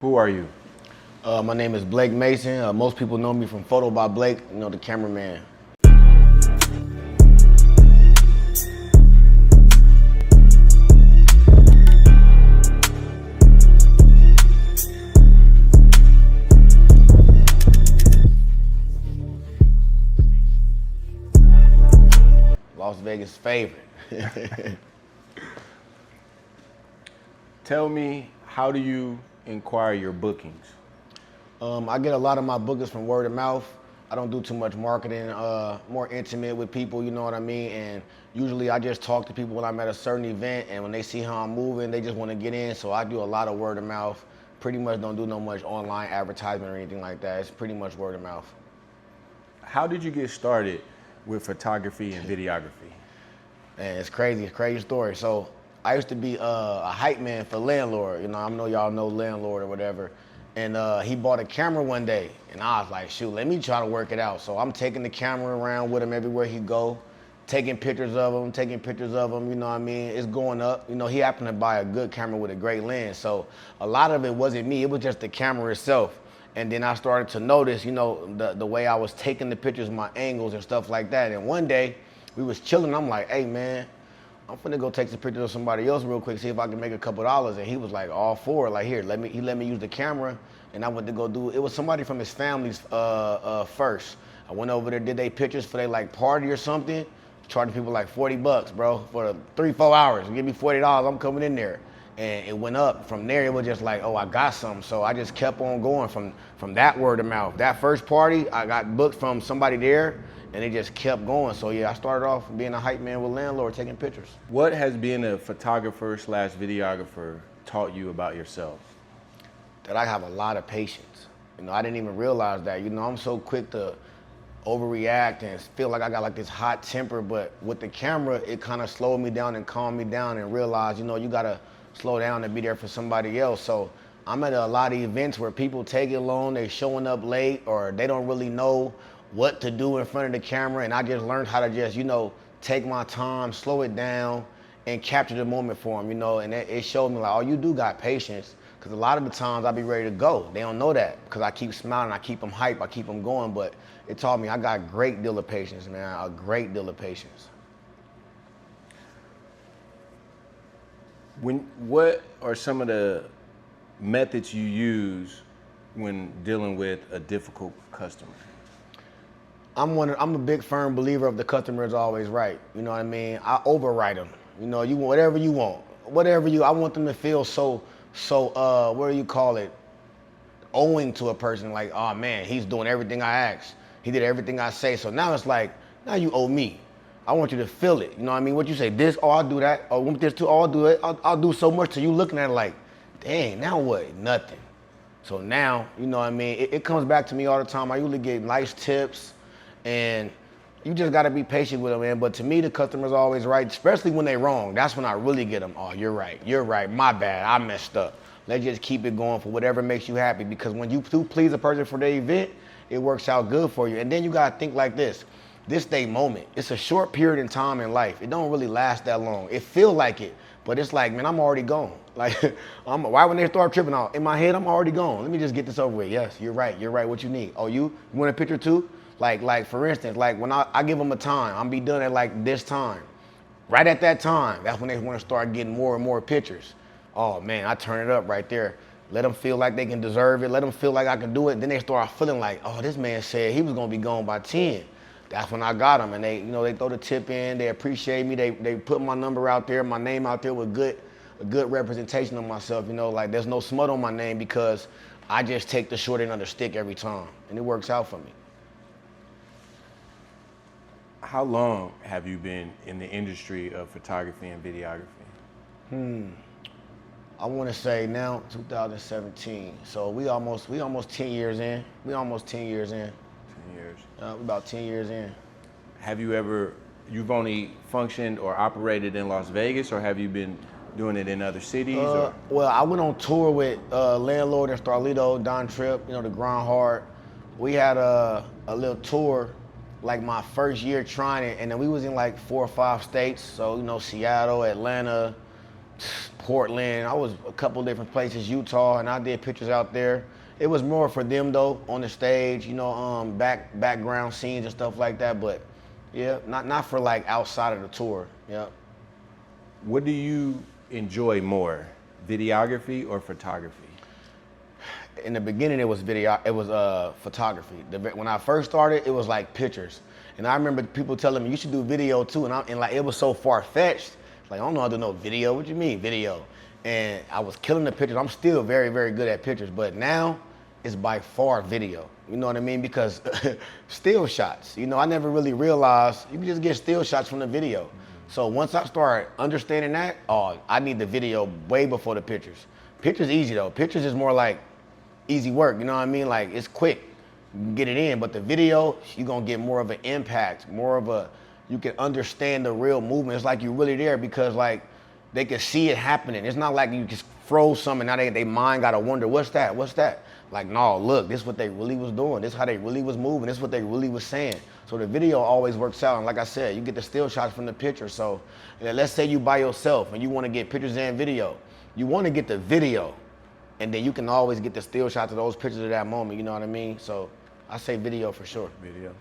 Who are you? My name is Blake Mason. Most people know me from Photobyblake, the cameraman. Las Vegas favorite. Tell me, how do you inquire your bookings? I get a lot of my bookings from word of mouth. I don't do too much marketing, more intimate with people, you know what I mean? And usually I just talk to people when I'm at a certain event, and when they see how I'm moving, they just want to get in. So I do a lot of word of mouth. Pretty much don't do no much online advertisement or anything like that. It's pretty much word of mouth. How did you get started with photography and videography? Man, it's crazy story. So I used to be a hype man for Landlord. I know y'all know Landlord or whatever. And he bought a camera one day, and I was like, shoot, let me try to work it out. So I'm taking the camera around with him everywhere he go, taking pictures of him, you know what I mean? It's going up. He happened to buy a good camera with a great lens. So a lot of it wasn't me, it was just the camera itself. And then I started to notice, the way I was taking the pictures, my angles and stuff like that. And one day we was chilling, I'm like, hey man, I'm finna go take some pictures of somebody else real quick, see if I can make a couple dollars. And he was like, all for it, like, here, he let me use the camera. And I went to go do, it was somebody from his family's first. I went over there, did they pictures for their like party or something, charging people like 40 bucks, bro, for 3-4 hours. Give me $40, I'm coming in there. And it went up. From there, it was just like, oh, I got something. So I just kept on going from that word of mouth. That first party, I got booked from somebody there, and it just kept going. So yeah, I started off being a hype man with Landlord, taking pictures. What has being a photographer / videographer taught you about yourself? That I have a lot of patience. I didn't even realize that. I'm so quick to overreact and feel like I got like this hot temper, but with the camera, it kind of slowed me down and calmed me down and realized, you gotta slow down and be there for somebody else. So I'm at a lot of events where people take it long, they showing up late, or they don't really know what to do in front of the camera, and I just learned how to just, take my time, slow it down, and capture the moment for them, and it showed me like, oh, you do got patience, because a lot of the times I be ready to go. They don't know that, because I keep smiling, I keep them hype, I keep them going, but it taught me I got a great deal of patience, man, a great deal of patience. What are some of the methods you use when dealing with a difficult customer? I'm a big firm believer of the customer is always right. You know what I mean? I overwrite them. You whatever you want, I want them to feel so what do you call it? Owing to a person, like, oh man, he's doing everything I asked. He did everything I say. So now it's like, now you owe me. I want you to feel it. You know what I mean? What you say, this, oh, I'll do that. Oh, this too, oh, I'll do it. I'll do so much to you looking at it like, dang, now what? Nothing. So now, you know what I mean? It comes back to me all the time. I usually get nice tips, and you just got to be patient with them, man. But to me, the customer's always right, especially when they're wrong. That's when I really get them. Oh, you're right, my bad, I messed up. Let's just keep it going for whatever makes you happy, because when you do please a person for their event, it works out good for you. And then you got to think like this day moment, it's a short period in time in life. It don't really last that long. It feel like it, but it's like, man, I'm already gone. Like, why when they start tripping out, in my head, I'm already gone. Let me just get this over with. Yes, you're right, what you need? Oh, you want a picture too? Like for instance, like when I give them a time, I'm be done at like this time. Right at that time, that's when they want to start getting more and more pictures. Oh man, I turn it up right there. Let them feel like they can deserve it. Let them feel like I can do it. Then they start feeling like, oh, this man said he was gonna be gone by 10. That's when I got them, and they throw the tip in. They appreciate me. They put my number out there, my name out there with a good representation of myself. Like there's no smut on my name, because I just take the short end of the stick every time, and it works out for me. How long have you been in the industry of photography and videography? I want to say now 2017. So we almost 10 years in. 10 years. About 10 years in. Have you've only functioned or operated in Las Vegas, or have you been doing it in other cities? Well, I went on tour with Landlord and Starlito, Don Tripp, the Grind Hard. We had a little tour like my first year trying it, and then we was in like 4 or 5 states. So, Seattle, Atlanta, Portland. I was a couple different places, Utah, and I did pictures out there. It was more for them though, on the stage, you know, background scenes and stuff like that. But yeah, not for like outside of the tour. Yeah. What do you enjoy more, videography or photography? In the beginning, it was photography. When I first started, it was like pictures. And I remember people telling me, you should do video too. And like, it was so far-fetched. Like, I don't know how to do no video. What you mean, video? And I was killing the pictures. I'm still very, very good at pictures. But now, it's by far video. You know what I mean? Because still shots. You know, I never really realized you can just get still shots from the video. So once I started understanding that, oh, I need the video way before the pictures. Pictures easy though. Pictures is more like easy work, you know what I mean? Like, it's quick, you can get it in, but the video, you're gonna get more of an impact, you can understand the real movement. It's like you're really there because like, they can see it happening. It's not like you just froze something, now they mind gotta wonder, what's that? Like, no, look, this is what they really was doing. This is how they really was moving. This is what they really was saying. So the video always works out. And like I said, you get the still shots from the picture. So let's say you by yourself and you wanna get pictures and video. You wanna get the video, and then you can always get the still shots of those pictures at that moment, you know what I mean? So I say video for sure. Video.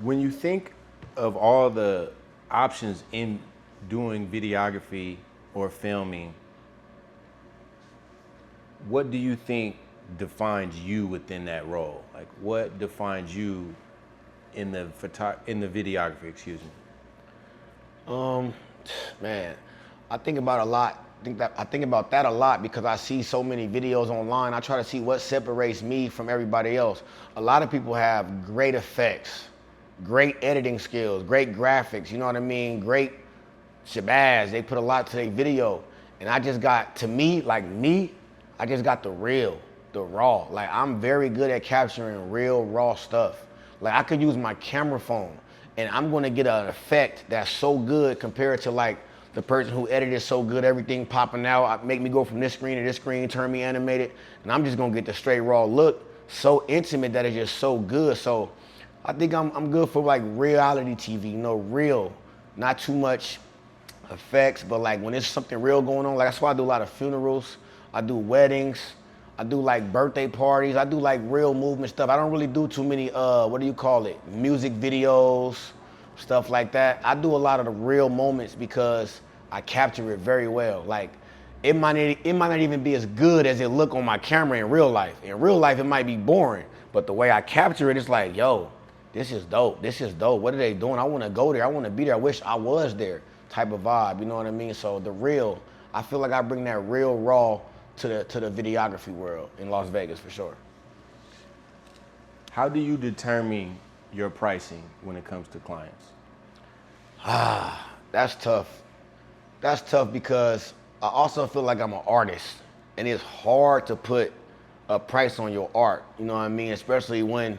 When you think of all the options in doing videography or filming, what do you think defines you within that role? Like, what defines you in the videography, excuse me? Man, I think about a lot. I think about that a lot because I see so many videos online. I try to see what separates me from everybody else. A lot of people have great effects, great editing skills, great graphics, you know what I mean? Great shabazz. They put a lot to their video. And I just got, to me, I just got the real, the raw. Like, I'm very good at capturing real, raw stuff. Like, I could use my camera phone and I'm gonna get an effect that's so good compared to like the person who edited so good, everything popping out, make me go from this screen to this screen, turn me animated, and I'm just gonna get the straight raw look, so intimate that it's just so good. So I think I'm good for like reality TV, you know, real, not too much effects, but like when there's something real going on, like that's why I do a lot of funerals, I do weddings, I do like birthday parties, I do like real movement stuff. I don't really do too many, music videos, stuff like that. I do a lot of the real moments because I capture it very well. Like, it might not even be as good as it look on my camera in real life. In real life, it might be boring, but the way I capture it, it's like, yo, this is dope. This is dope. What are they doing? I want to go there. I want to be there. I wish I was there. Type of vibe. You know what I mean? So the real, I feel like I bring that real raw to the videography world in Las Vegas for sure. How do you determine your pricing when it comes to clients? That's tough. That's tough because I also feel like I'm an artist, and it's hard to put a price on your art. You know what I mean? Especially when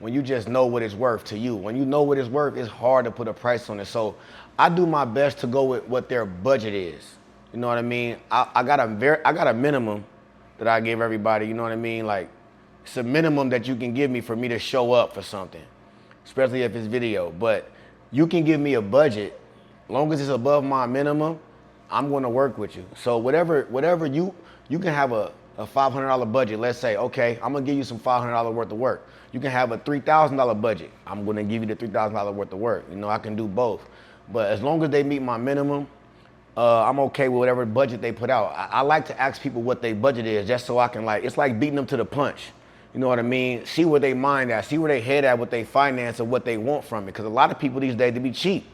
you just know what it's worth to you. When you know what it's worth, it's hard to put a price on it. So I do my best to go with what their budget is. You know what I mean? I got a minimum that I give everybody. You know what I mean? Like, it's a minimum that you can give me for me to show up for something, especially if it's video. But you can give me a budget, long as it's above my minimum, I'm gonna work with you. So whatever you can have a $500 budget. Let's say, okay, I'm gonna give you some $500 worth of work. You can have a $3,000 budget. I'm gonna give you the $3,000 worth of work. You know, I can do both. But as long as they meet my minimum, I'm okay with whatever budget they put out. I like to ask people what their budget is just so I can it's like beating them to the punch. You know what I mean? See where they mind at, see where they head at with their finance and what they want from it. Because a lot of people these days, they be cheap.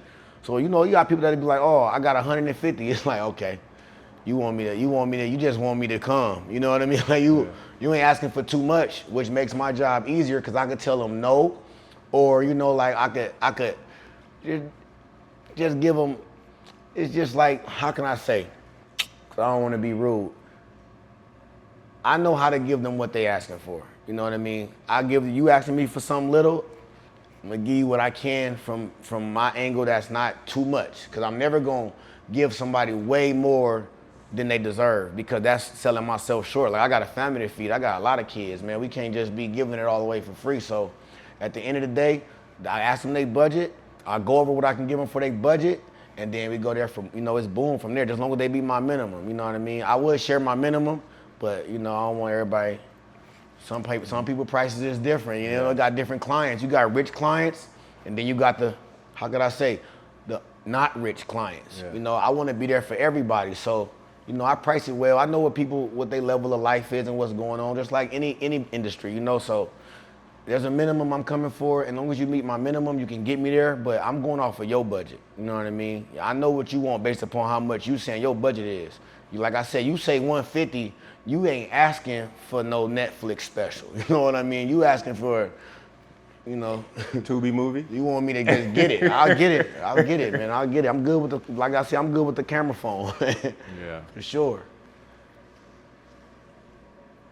So, you know, you got people that be like, oh, I got 150. It's like, okay, you just want me to come. You know what I mean? Like you ain't asking for too much, which makes my job easier because I could tell them no, or, you know, like I could just give them, it's just like, how can I say? Because I don't want to be rude. I know how to give them what they asking for. You know what I mean? You asking me for something little, I'm gonna give you what I can from my angle that's not too much. Cause I'm never gonna give somebody way more than they deserve because that's selling myself short. Like, I got a family to feed, I got a lot of kids, man. We can't just be giving it all away for free. So at the end of the day, I ask them their budget, I go over what I can give them for their budget, and then we go there from, it's boom from there, just as long as they be my minimum, you know what I mean? I would share my minimum, but, I don't want everybody, some people prices is different, got different clients. You got rich clients, and then you got the, how could I say, the not rich clients. Yeah. I want to be there for everybody, so, I price it well. I know what their level of life is and what's going on, just like any industry, so there's a minimum I'm coming for. As long as you meet my minimum, you can get me there, but I'm going off of your budget. You know what I mean? I know what you want based upon how much you saying your budget is. Like I said, you say 150, you ain't asking for no Netflix special. You know what I mean? You asking for, Tubi movie? You want me to just get it. I'll get it, man. I'll get it. I'm good with like I said, I'm good with the camera phone. Yeah. For sure.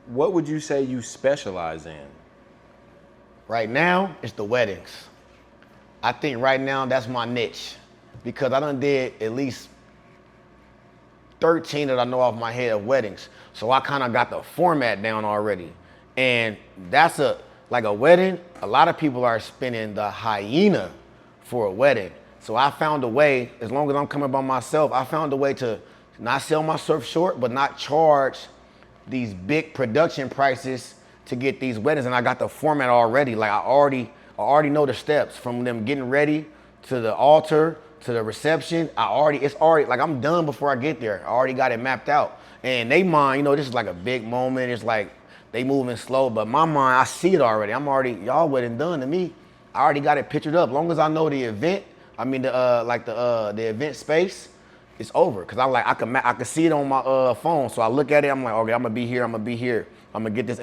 What would you say you specialize in? Right now, it's the weddings. I think right now that's my niche because I done did at least 13 that I know off my head of weddings. So I kind of got the format down already. And that's like a wedding, a lot of people are spending the hyena for a wedding. So I found a way, as long as I'm coming by myself, I found a way to not sell myself short, but not charge these big production prices to get these weddings. And I got the format already. Like I already know the steps from them getting ready to the altar to the reception. It's already like I'm done before I get there. I already got it mapped out. And they mind, this is like a big moment. It's like they moving slow, but my mind, I see it already. Y'all wedding done to me. I already got it pictured up. As long as I know the event, the event space, it's over. Cause I can see it on my phone. So I look at it, I'm like, okay, I'm gonna be here. I'm gonna get this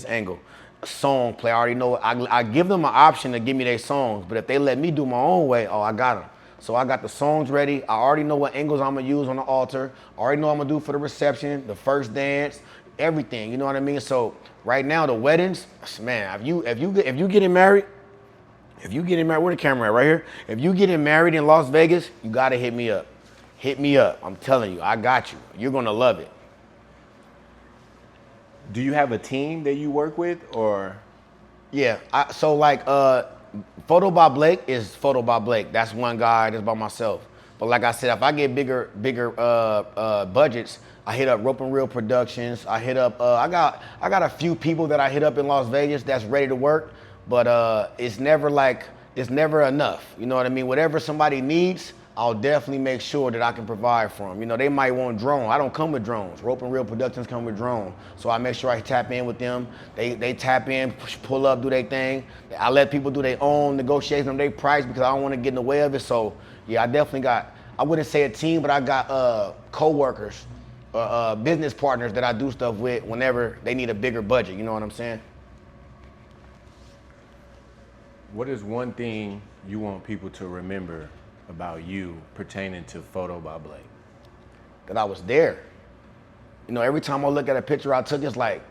angle. A song play, I already know. I give them an option to give me their songs, but if they let me do my own way, I got them. So I got the songs ready. I already know what angles I'm gonna use on the altar. I already know what I'm gonna do for the reception, the first dance, everything. You know what I mean? So right now the weddings, man, if you getting married, where the camera at? Right here. If you getting married in Las Vegas, you gotta hit me up. Hit me up. I'm telling you, I got you. You're gonna love it. Do you have a team that you work with, or? Yeah, Photobyblake is Photobyblake. That's one guy that's by myself. But like I said, if I get bigger budgets, I hit up Rope and Reel Productions. I hit up, I got a few people that I hit up in Las Vegas that's ready to work, but it's never enough. You know what I mean? Whatever somebody needs, I'll definitely make sure that I can provide for them. They might want drone. I don't come with drones. Rope and Reel Productions come with drone. So I make sure I tap in with them. They tap in, pull up, do their thing. I let people do their own negotiation on their price because I don't want to get in the way of it. So yeah, I definitely got, I wouldn't say a team, but I got co-workers, business partners that I do stuff with whenever they need a bigger budget. You know what I'm saying? What is one thing you want people to remember about you pertaining to Photobyblake? That I was there. Every time I look at a picture I took, it's like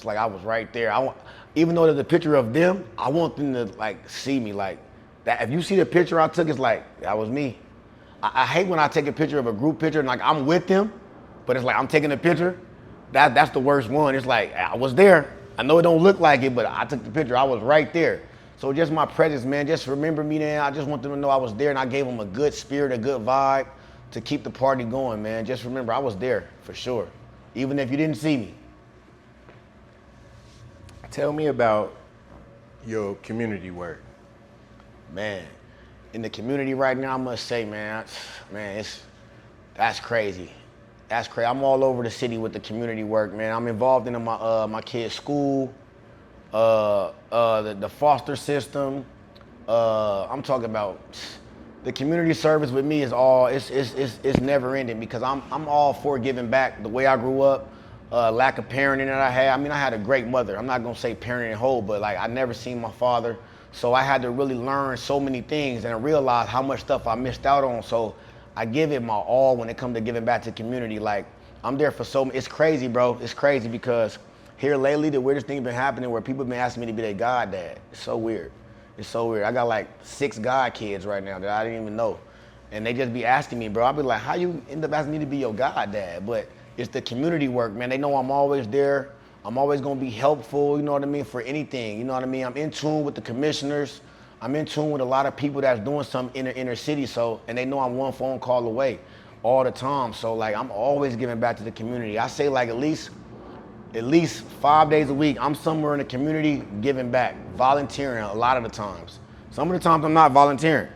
I was right there. Even though there's a picture of them, I want them to see me like that. If you see the picture I took, it's like that was me. I hate when I take a picture of a group picture and I'm with them, but it's like I'm taking a picture. That's the worst one. It's like I was there. I know it don't look like it, but I took the picture. I was right there. So just my presence, man, just remember me then. I just want them to know I was there and I gave them a good spirit, a good vibe to keep the party going, man. Just remember I was there for sure, even if you didn't see me. Tell me about your community work. Man, in the community right now, I must say, that's crazy. That's crazy. I'm all over the city with the community work, man. I'm involved in my kids' school, the foster system. I'm talking about the community service with me is it's never ending because I'm all for giving back the way I grew up, lack of parenting that I had. I mean, I had a great mother. I'm not gonna say parenting whole, but I never seen my father. So I had to really learn so many things and I realized how much stuff I missed out on. So I give it my all when it comes to giving back to the community. I'm there for it's crazy, bro. It's crazy because here lately, the weirdest thing been happening where people been asking me to be their goddad. It's so weird. It's so weird. I got 6 god kids right now that I didn't even know. And they just be asking me, bro. I'll be like, how you end up asking me to be your goddad? But it's the community work, man. They know I'm always there. I'm always gonna be helpful, you know what I mean, for anything. You know what I mean? I'm in tune with the commissioners. I'm in tune with a lot of people that's doing something in the inner city, so, and they know I'm one phone call away all the time. So like, I'm always giving back to the community. I say like at least 5 days a week, I'm somewhere in the community giving back, volunteering a lot of the times. Some of the times I'm not volunteering,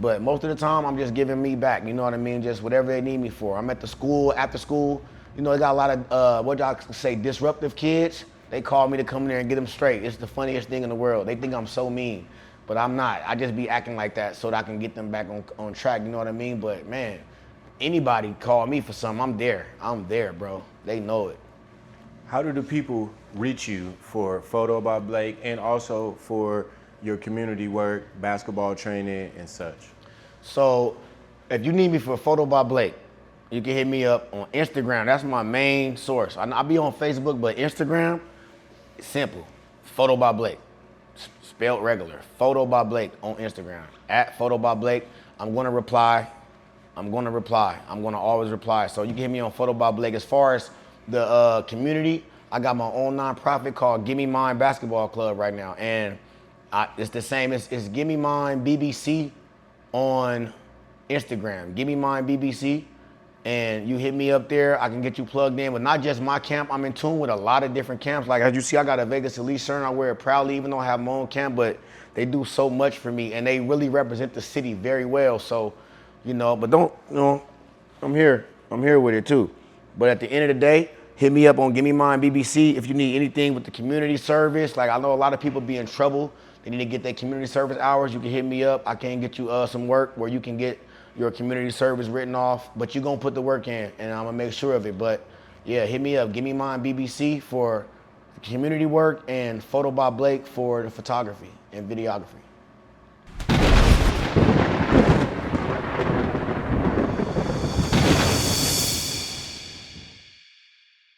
but most of the time I'm just giving me back, you know what I mean? Just whatever they need me for. I'm at the school, after school, you know, they got a lot of, what y'all say, disruptive kids. They call me to come in there and get them straight. It's the funniest thing in the world. They think I'm so mean, but I'm not. I just be acting like that so that I can get them back on track, you know what I mean? But man, anybody call me for something, I'm there, bro. They know it. How do the people reach you for Photobyblake and also for your community work, basketball training, and such? So if you need me for Photobyblake, you can hit me up on Instagram. That's my main source. I be on Facebook, but Instagram, it's simple. Photobyblake, spelled regular. Photobyblake on Instagram. At Photobyblake. I'm gonna reply. I'm gonna always reply. So you can hit me on Photobyblake. As far as the community, I got my own nonprofit called Gimme Mine Basketball Club right now. And it's the same, it's Gimme Mine BBC on Instagram. Gimme Mine BBC. And you hit me up there, I can get you plugged in with not just my camp. I'm in tune with a lot of different camps. Like as you see, I got a Vegas Elite shirt. I wear it proudly, even though I have my own camp, but they do so much for me and they really represent the city very well. So, you know, but I'm here with it too. But at the end of the day, hit me up on Gimme Mine BBC if you need anything with the community service. Like I know a lot of people be in trouble. They need to get their community service hours. You can hit me up. I can get you some work where you can get your community service written off, but you're gonna put the work in and I'm gonna make sure of it. But yeah, hit me up, Gimme Mine BBC for community work and Photobyblake for the photography and videography.